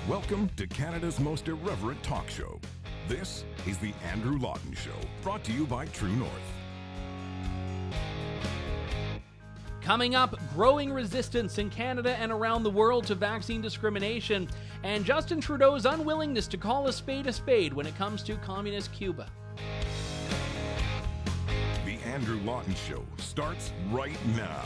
Welcome to Canada's most irreverent talk show. This is the Andrew Lawton Show, brought to you by True North. Coming up, growing resistance in Canada and around the world to vaccine discrimination, and Justin Trudeau's unwillingness to call a spade when it comes to communist Cuba. The Andrew Lawton Show starts right now.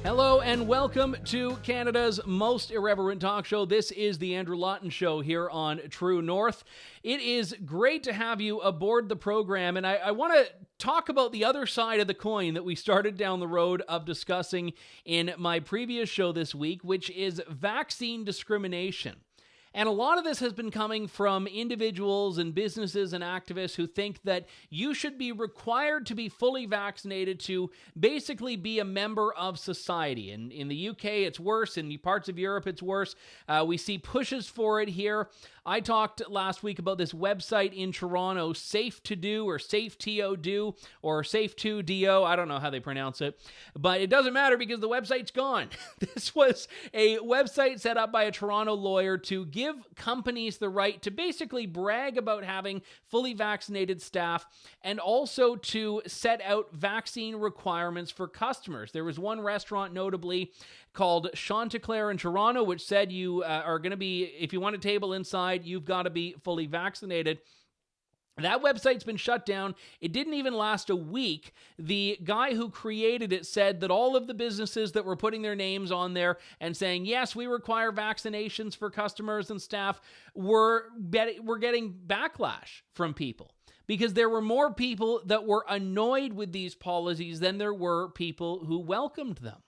Hello and welcome to Canada's most irreverent talk show. This is the Andrew Lawton Show here on True North. It is great to have you aboard the program, and I want to talk about the other side of the coin that we started down the road of discussing in my previous show this week, which is vaccine discrimination. And a lot of this has been coming from individuals and businesses and activists who think that you should be required to be fully vaccinated to basically be a member of society. And in the UK, it's worse. In parts of Europe, it's worse. We see pushes for it here. I talked last week about this website in Toronto, Safe to Do or Safe to Do or Safe to Do. I don't know how they pronounce it, but it doesn't matter because the website's gone. This was a website set up by a Toronto lawyer to give companies the right to basically brag about having fully vaccinated staff and also to set out vaccine requirements for customers. There was one restaurant notably called Chanticleer in Toronto, which said you are going to be, if you want a table inside, you've got to be fully vaccinated. That website's been shut down. It didn't even last a week. The guy who created it said that all of the businesses that were putting their names on there and saying, yes, we require vaccinations for customers and staff, were getting backlash from people. Because there were more people that were annoyed with these policies than there were people who welcomed them.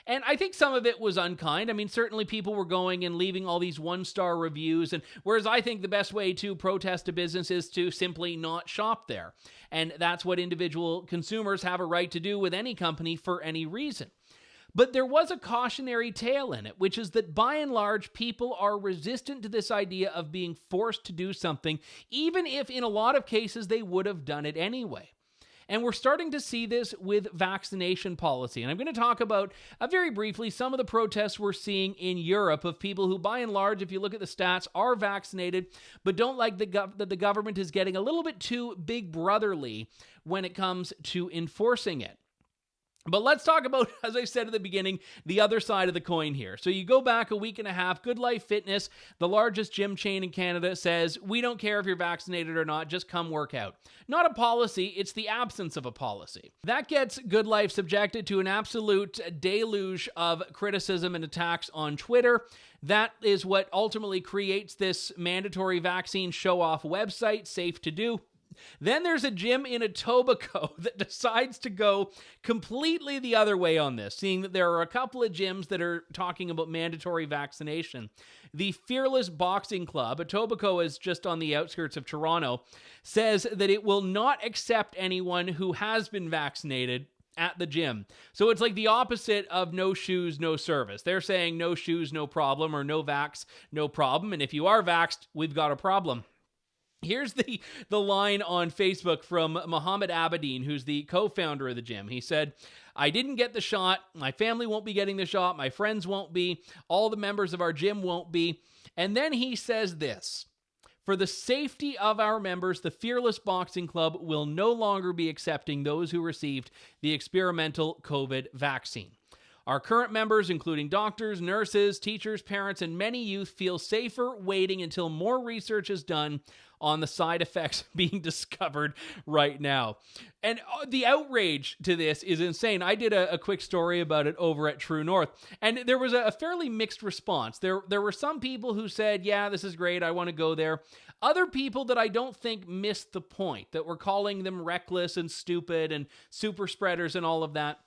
And I think some of it was unkind. I mean, certainly people were going and leaving all these one-star reviews. And whereas I think the best way to protest a business is to simply not shop there. And that's what individual consumers have a right to do with any company for any reason. But there was a cautionary tale in it, which is that by and large, people are resistant to this idea of being forced to do something, even if in a lot of cases they would have done it anyway. And we're starting to see this with vaccination policy. And I'm going to talk about, very briefly, some of the protests we're seeing in Europe of people who, by and large, if you look at the stats, are vaccinated, but don't like that the government is getting a little bit too big brotherly when it comes to enforcing it. But let's talk about, as I said at the beginning, the other side of the coin here. So you go back a week and a half, Good Life Fitness, the largest gym chain in Canada, says, we don't care if you're vaccinated or not, just come work out. Not a policy, it's the absence of a policy. That gets Good Life subjected to an absolute deluge of criticism and attacks on Twitter. That is what ultimately creates this mandatory vaccine show-off website, Safe to Do. Then there's a gym in Etobicoke that decides to go completely the other way on this, seeing that there are a couple of gyms that are talking about mandatory vaccination. The Fearless Boxing Club, Etobicoke is just on the outskirts of Toronto, says that it will not accept anyone who has been vaccinated at the gym. So it's like the opposite of no shoes, no service. They're saying no shoes, no problem, or no vax, no problem. And if you are vaxxed, we've got a problem. Here's the line on Facebook from Mohammed Abedin, who's the co-founder of the gym. He said, I didn't get the shot. My family won't be getting the shot. My friends won't be. All the members of our gym won't be. And then he says this, for the safety of our members, the Fearless Boxing Club will no longer be accepting those who received the experimental COVID vaccine. Our current members, including doctors, nurses, teachers, parents, and many youth, feel safer waiting until more research is done on the side effects being discovered right now. And the outrage to this is insane. I did a quick story about it over at True North, and there was a fairly mixed response. There were some people who said, yeah, this is great, I want to go there. Other people that I don't think missed the point, that were calling them reckless and stupid and super spreaders and all of that.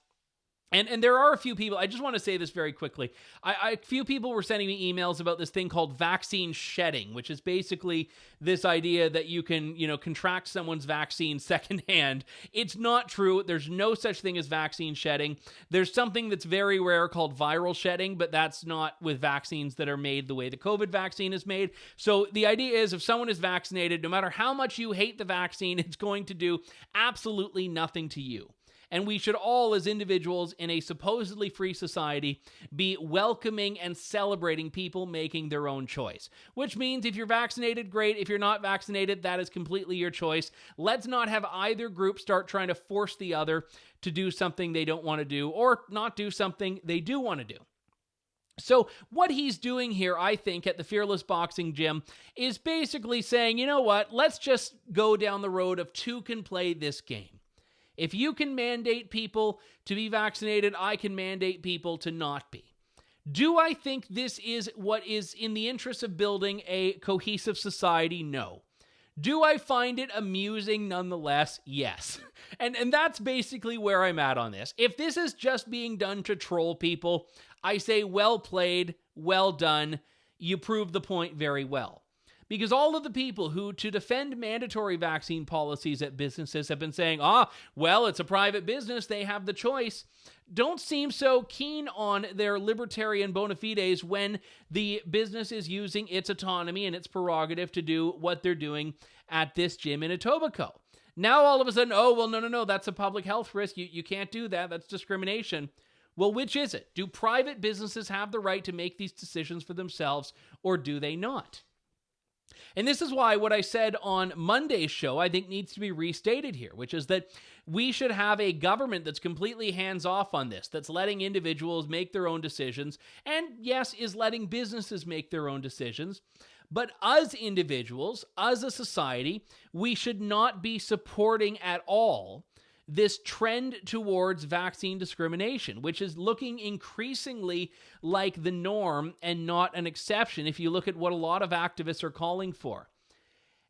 And there are a few people, I just want to say this very quickly. A few people were sending me emails about this thing called vaccine shedding, which is basically this idea that you can, contract someone's vaccine secondhand. It's not true. There's no such thing as vaccine shedding. There's something that's very rare called viral shedding, but that's not with vaccines that are made the way the COVID vaccine is made. So the idea is if someone is vaccinated, no matter how much you hate the vaccine, it's going to do absolutely nothing to you. And we should all, as individuals in a supposedly free society, be welcoming and celebrating people making their own choice. Which means if you're vaccinated, great. If you're not vaccinated, that is completely your choice. Let's not have either group start trying to force the other to do something they don't want to do or not do something they do want to do. So what he's doing here, I think, at the Fearless Boxing Gym is basically saying, you know what, let's just go down the road of two can play this game. If you can mandate people to be vaccinated, I can mandate people to not be. Do I think this is what is in the interest of building a cohesive society? No. Do I find it amusing nonetheless? Yes. And that's basically where I'm at on this. If this is just being done to troll people, I say well played, well done. You proved the point very well. Because all of the people who, to defend mandatory vaccine policies at businesses, have been saying, well, it's a private business, they have the choice, don't seem so keen on their libertarian bona fides when the business is using its autonomy and its prerogative to do what they're doing at this gym in Etobicoke. Now all of a sudden, no, that's a public health risk. You can't do that. That's discrimination. Well, which is it? Do private businesses have the right to make these decisions for themselves, or do they not? And this is why what I said on Monday's show, I think needs to be restated here, which is that we should have a government that's completely hands-off on this, that's letting individuals make their own decisions, and yes, is letting businesses make their own decisions. But as individuals, as a society, we should not be supporting at all this trend towards vaccine discrimination, which is looking increasingly like the norm and not an exception if you look at what a lot of activists are calling for.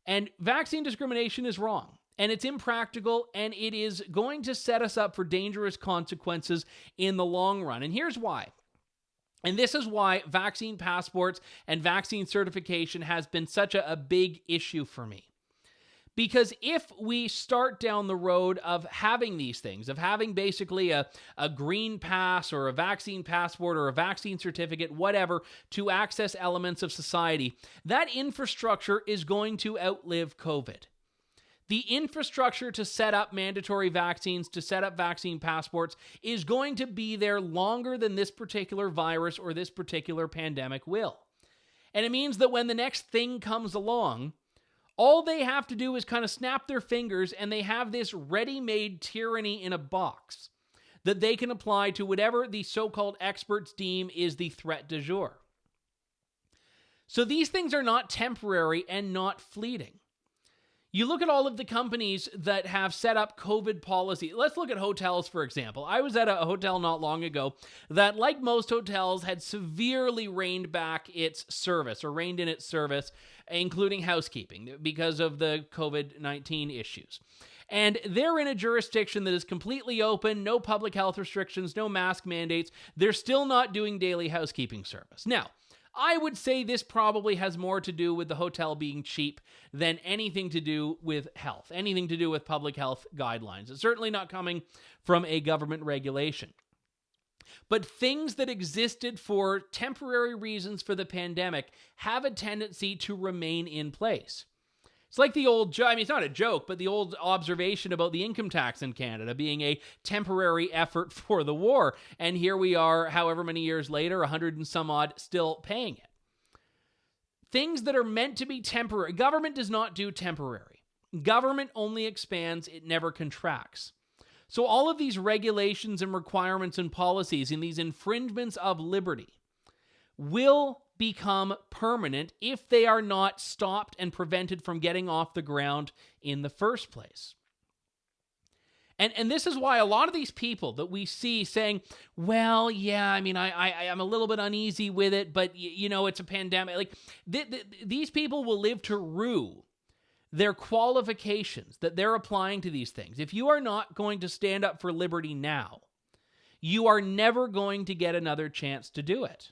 And vaccine discrimination is wrong, and it's impractical, and it is going to set us up for dangerous consequences in the long run. And here's why. And this is why vaccine passports and vaccine certification has been such a big issue for me. Because if we start down the road of having these things, of having basically a green pass or a vaccine passport or a vaccine certificate, whatever, to access elements of society, that infrastructure is going to outlive COVID. The infrastructure to set up mandatory vaccines, to set up vaccine passports, is going to be there longer than this particular virus or this particular pandemic will. And it means that when the next thing comes along, all they have to do is kind of snap their fingers and they have this ready-made tyranny in a box that they can apply to whatever the so-called experts deem is the threat du jour. So these things are not temporary and not fleeting. You look at all of the companies that have set up COVID policy. Let's look at hotels, for example. I was at a hotel not long ago that, like most hotels, had severely reined back its service or reined in its service, including housekeeping, because of the COVID-19 issues. And they're in a jurisdiction that is completely open, no public health restrictions, no mask mandates. They're still not doing daily housekeeping service. Now, I would say this probably has more to do with the hotel being cheap than anything to do with health, anything to do with public health guidelines. It's certainly not coming from a government regulation. But things that existed for temporary reasons for the pandemic have a tendency to remain in place. It's like the old joke, it's not a joke, but the old observation about the income tax in Canada being a temporary effort for the war. And here we are, however many years later, 100 and some odd, still paying it. Things that are meant to be temporary. Government does not do temporary. Government only expands, it never contracts. So all of these regulations and requirements and policies and these infringements of liberty will become permanent if they are not stopped and prevented from getting off the ground in the first place. And this is why a lot of these people that we see saying, well, yeah, I'm a little bit uneasy with it, but, it's a pandemic. Like, these people will live to rue their qualifications that they're applying to these things. If you are not going to stand up for liberty now, you are never going to get another chance to do it.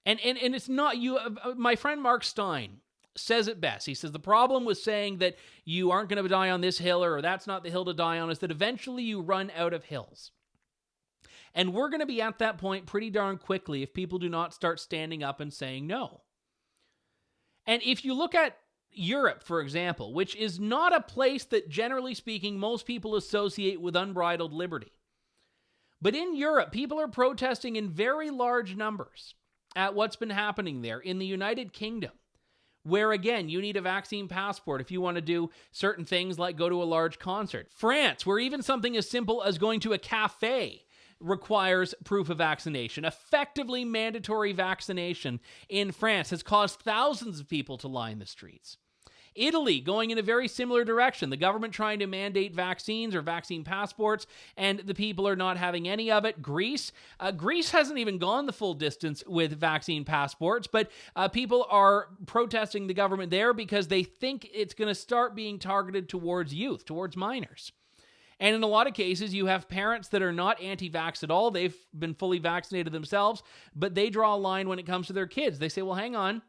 And it's not you. My friend Mark Stein says it best. He says the problem with saying that you aren't going to die on this hill or that's not the hill to die on is that eventually you run out of hills. And we're going to be at that point pretty darn quickly if people do not start standing up and saying no. And if you look at Europe, for example, which is not a place that, generally speaking, most people associate with unbridled liberty. But in Europe, people are protesting in very large numbers at what's been happening there. In the United Kingdom, where, again, you need a vaccine passport if you want to do certain things like go to a large concert. France, where even something as simple as going to a cafe requires proof of vaccination. Effectively mandatory vaccination in France has caused thousands of people to line the streets. Italy going in a very similar direction. The government trying to mandate vaccines or vaccine passports, and the people are not having any of it. Greece hasn't even gone the full distance with vaccine passports, but people are protesting the government there because they think it's going to start being targeted towards youth, towards minors. And in a lot of cases, you have parents that are not anti-vax at all. They've been fully vaccinated themselves, but they draw a line when it comes to their kids. They say, well, hang on.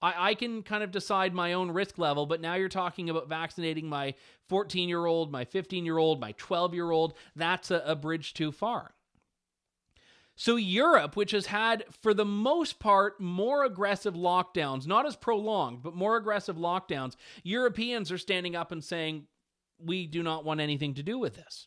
I can kind of decide my own risk level, but now you're talking about vaccinating my 14-year-old, my 15-year-old, my 12-year-old. That's a bridge too far. So Europe, which has had, for the most part, more aggressive lockdowns, not as prolonged, but more aggressive lockdowns, Europeans are standing up and saying, we do not want anything to do with this.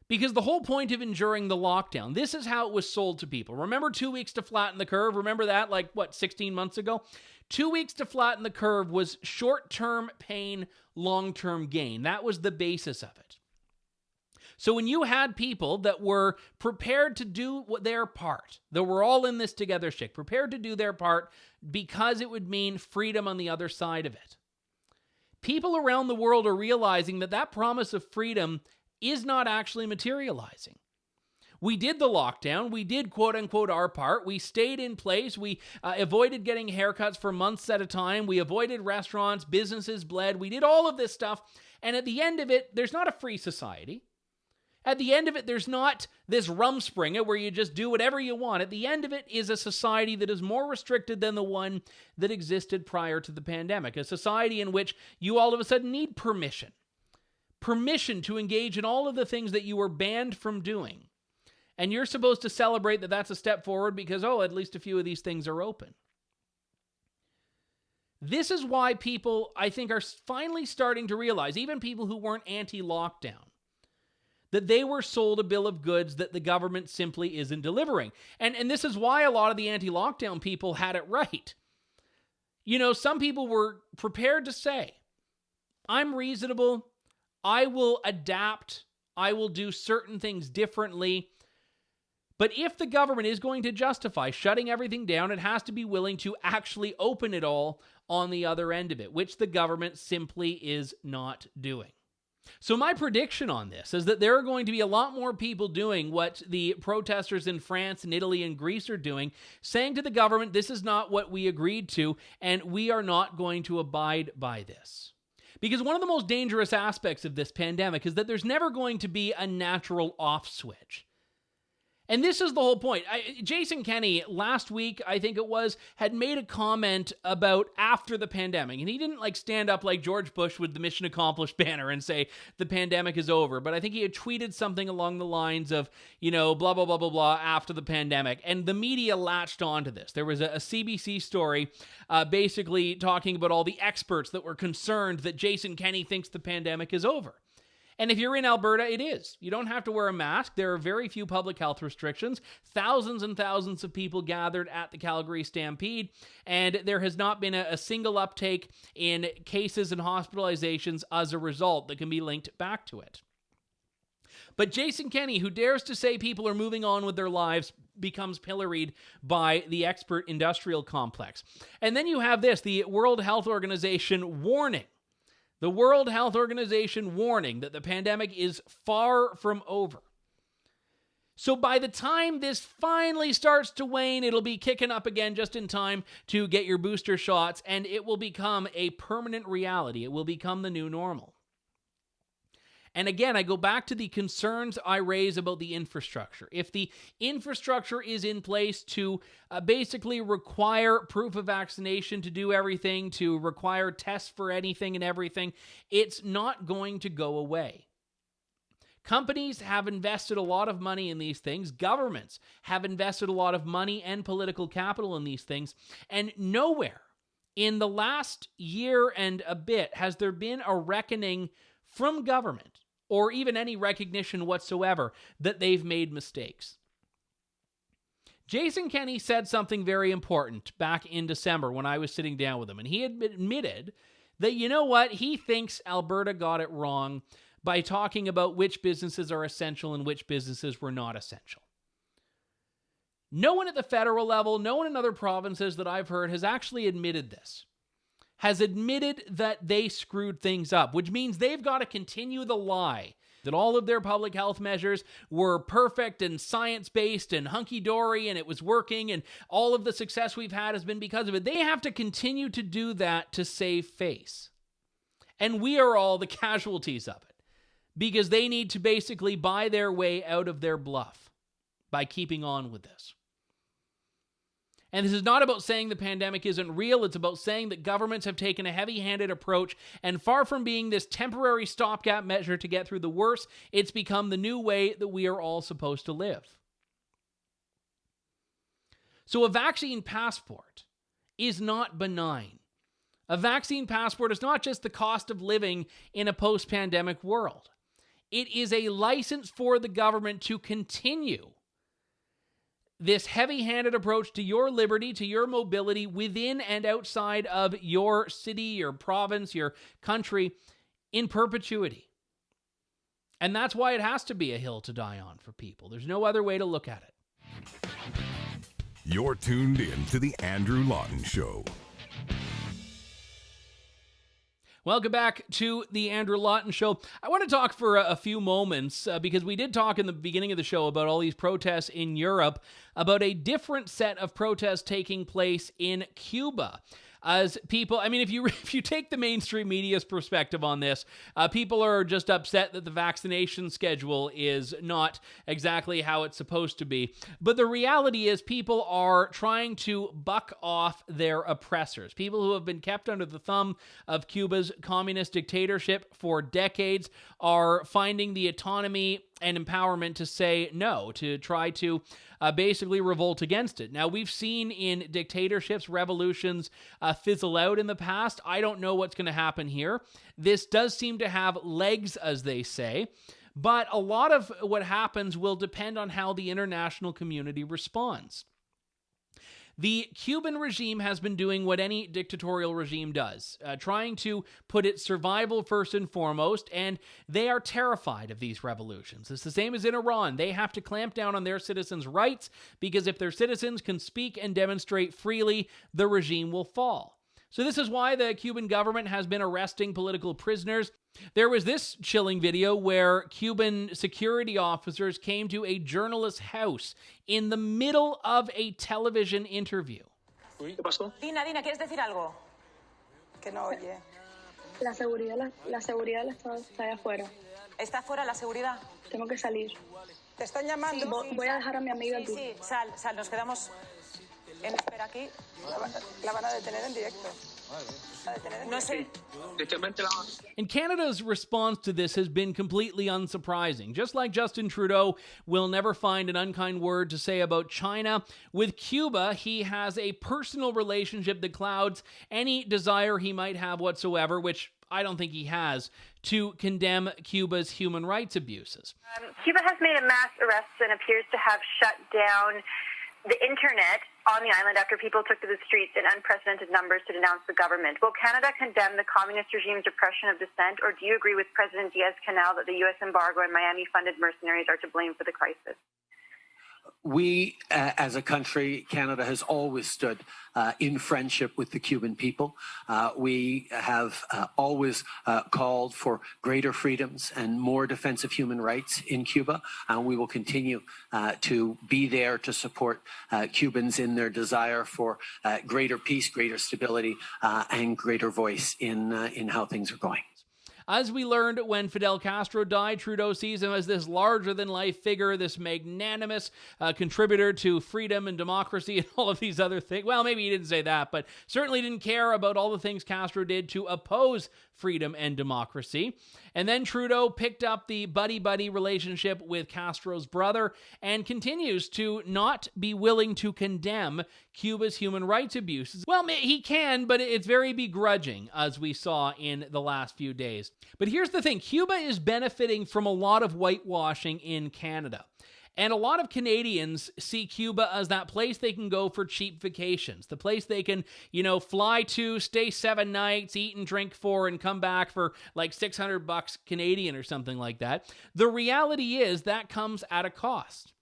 Because the whole point of enduring the lockdown, this is how it was sold to people. Remember 2 weeks to flatten the curve? Remember that 16 months ago? 2 weeks to flatten the curve was short-term pain, long-term gain. That was the basis of it. So when you had people that were prepared to do their part, that were all in this together shtick, prepared to do their part because it would mean freedom on the other side of it. People around the world are realizing that promise of freedom is not actually materializing. We did the lockdown. We did, quote unquote, our part. We stayed in place. We avoided getting haircuts for months at a time. We avoided restaurants. Businesses bled. We did all of this stuff. And at the end of it, there's not a free society. At the end of it, there's not this rumspringa where you just do whatever you want. At the end of it is a society that is more restricted than the one that existed prior to the pandemic. A society in which you all of a sudden need permission. Permission to engage in all of the things that you were banned from doing. And you're supposed to celebrate that that's a step forward because, at least a few of these things are open. This is why people, I think, are finally starting to realize, even people who weren't anti-lockdown, that they were sold a bill of goods that the government simply isn't delivering. And this is why a lot of the anti-lockdown people had it right. You know, some people were prepared to say, I'm reasonable, I will adapt, I will do certain things differently. But if the government is going to justify shutting everything down, it has to be willing to actually open it all on the other end of it, which the government simply is not doing. So my prediction on this is that there are going to be a lot more people doing what the protesters in France and Italy and Greece are doing, saying to the government, this is not what we agreed to, and we are not going to abide by this. Because one of the most dangerous aspects of this pandemic is that there's never going to be a natural off switch. And this is the whole point. Jason Kenney, last week, I think it was, had made a comment about after the pandemic. And he didn't stand up like George Bush with the Mission Accomplished banner and say the pandemic is over. But I think he had tweeted something along the lines of, blah, blah, blah, blah, blah, after the pandemic. And the media latched onto this. There was a CBC story basically talking about all the experts that were concerned that Jason Kenney thinks the pandemic is over. And if you're in Alberta, it is. You don't have to wear a mask. There are very few public health restrictions. Thousands and thousands of people gathered at the Calgary Stampede, and there has not been a single uptake in cases and hospitalizations as a result that can be linked back to it. But Jason Kenney, who dares to say people are moving on with their lives, becomes pilloried by the expert industrial complex. And then you have this, the World Health Organization warning. The World Health Organization warning that the pandemic is far from over. So by the time this finally starts to wane, it'll be kicking up again just in time to get your booster shots, and it will become a permanent reality. It will become the new normal. And again, I go back to the concerns I raise about the infrastructure. If the infrastructure is in place to basically require proof of vaccination to do everything, to require tests for anything and everything, it's not going to go away. Companies have invested a lot of money in these things. Governments have invested a lot of money and political capital in these things. And nowhere in the last year and a bit, has there been a reckoning from government, or even any recognition whatsoever, that they've made mistakes? Jason Kenney said something very important back in December when I was sitting down with him, and he admitted that, you know what, he thinks Alberta got it wrong by talking about which businesses are essential and which businesses were not essential. No one at the federal level, no one in other provinces that I've heard has actually admitted this, has admitted that they screwed things up, which means they've got to continue the lie that all of their public health measures were perfect and science-based and hunky-dory and it was working and all of the success we've had has been because of it. They have to continue to do that to save face. And we are all the casualties of it because they need to basically buy their way out of their bluff by keeping on with this. And this is not about saying the pandemic isn't real. It's about saying that governments have taken a heavy-handed approach, and far from being this temporary stopgap measure to get through the worst, it's become the new way that we are all supposed to live. So a vaccine passport is not benign. A vaccine passport is not just the cost of living in a post-pandemic world. It is a license for the government to continue this heavy-handed approach to your liberty, to your mobility within and outside of your city, your province, your country in perpetuity. And that's why it has to be a hill to die on for people. There's no other way to look at it. You're tuned in to The Andrew Lawton Show. Welcome back to the Andrew Lawton Show. I want to talk for a few moments because we did talk in the beginning of the show about all these protests in Europe, about a different set of protests taking place in Cuba. As people, I mean, if you take the mainstream media's perspective on this, people are just upset that the vaccination schedule is not exactly how it's supposed to be. But the reality is people are trying to buck off their oppressors. People who have been kept under the thumb of Cuba's communist dictatorship for decades are finding the autonomy and empowerment to say no, to try to basically revolt against it. Now, we've seen in dictatorships, revolutions fizzle out in the past. I don't know what's going to happen here. This does seem to have legs, as they say, but a lot of what happens will depend on how the international community responds. The Cuban regime has been doing what any dictatorial regime does, trying to put its survival first and foremost, and they are terrified of these revolutions. It's the same as in Iran. They have to clamp down on their citizens' rights because if their citizens can speak and demonstrate freely, the regime will fall. So this is why the Cuban government has been arresting political prisoners. There was this chilling video where Cuban security officers came to a journalist's house in the middle of a television interview. ¿Qué pasó? Dina, ¿quieres decir algo? Que no oye. La seguridad del Estado está allá afuera. ¿Está fuera la seguridad? Tengo que salir. Te están llamando. Voy a dejar a mi amiga aquí. Sí, sal, nos quedamos en espera aquí. La van a detener en directo. No sé. And Canada's response to this has been completely unsurprising. Just like Justin Trudeau will never find an unkind word to say about China, with Cuba, he has a personal relationship that clouds any desire he might have whatsoever, which I don't think he has, to condemn Cuba's human rights abuses. Cuba has made a mass arrest and appears to have shut down the internet on the island after people took to the streets in unprecedented numbers to denounce the government. Will Canada condemn the communist regime's oppression of dissent, or do you agree with President Diaz-Canel that the U.S. embargo and Miami-funded mercenaries are to blame for the crisis? We, as a country, Canada has always stood in friendship with the Cuban people. We have always called for greater freedoms and more defense of human rights in Cuba, and we will continue to be there to support Cubans in their desire for greater peace, greater stability, and greater voice in how things are going. As we learned when Fidel Castro died, Trudeau sees him as this larger-than-life figure, this magnanimous contributor to freedom and democracy and all of these other things. Well, maybe he didn't say that, but certainly didn't care about all the things Castro did to oppose freedom and democracy. And then Trudeau picked up the buddy-buddy relationship with Castro's brother and continues to not be willing to condemn Cuba's human rights abuses. Well, he can, but it's very begrudging, as we saw in the last few days. But here's the thing. Cuba is benefiting from a lot of whitewashing in Canada. And a lot of Canadians see Cuba as that place they can go for cheap vacations, the place they can, fly to, stay 7 nights, eat and drink for, and come back for like $600 Canadian or something like that. The reality is that comes at a cost.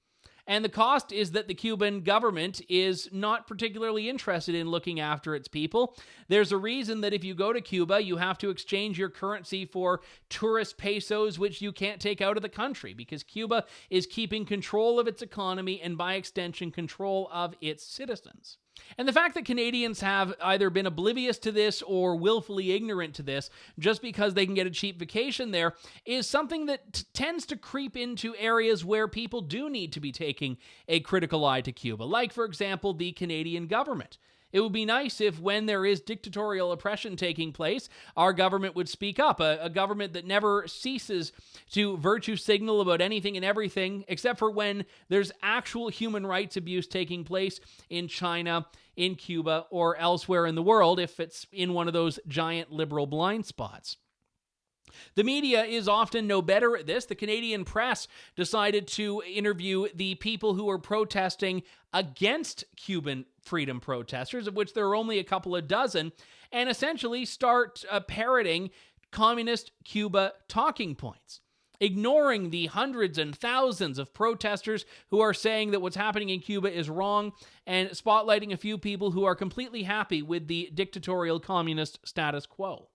And the cost is that the Cuban government is not particularly interested in looking after its people. There's a reason that if you go to Cuba, you have to exchange your currency for tourist pesos, which you can't take out of the country, because Cuba is keeping control of its economy and, by extension, control of its citizens. And the fact that Canadians have either been oblivious to this or willfully ignorant to this just because they can get a cheap vacation there is something that tends to creep into areas where people do need to be taking a critical eye to Cuba, like, for example, the Canadian government. It would be nice if, when there is dictatorial oppression taking place, our government would speak up, a government that never ceases to virtue signal about anything and everything, except for when there's actual human rights abuse taking place in China, in Cuba, or elsewhere in the world, if it's in one of those giant liberal blind spots. The media is often no better at this. The Canadian press decided to interview the people who are protesting against Cuban freedom protesters, of which there are only a couple of dozen, and essentially start parroting communist Cuba talking points, ignoring the hundreds and thousands of protesters who are saying that what's happening in Cuba is wrong, and spotlighting a few people who are completely happy with the dictatorial communist status quo.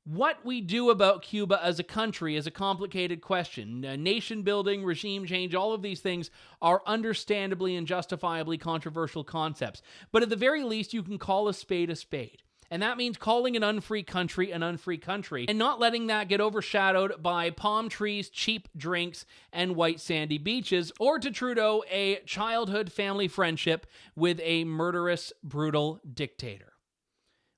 What we do about Cuba as a country is a complicated question. Nation building, regime change, all of these things are understandably and justifiably controversial concepts. But at the very least, you can call a spade a spade. And that means calling an unfree country an unfree country and not letting that get overshadowed by palm trees, cheap drinks, and white sandy beaches, or, to Trudeau, a childhood family friendship with a murderous, brutal dictator.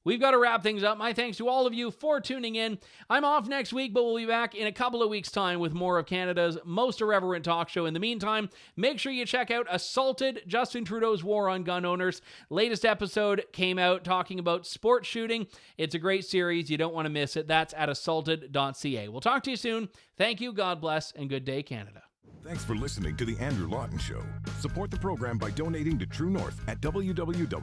We've got to wrap things up. My thanks to all of you for tuning in. I'm off next week, but we'll be back in a couple of weeks' time with more of Canada's most irreverent talk show. In the meantime, make sure you check out Assaulted, Justin Trudeau's War on Gun Owners. Latest episode came out talking about sport shooting. It's a great series. You don't want to miss it. That's at assaulted.ca. We'll talk to you soon. Thank you, God bless, and good day, Canada. Thanks for listening to The Andrew Lawton Show. Support the program by donating to True North at www.tnc.news.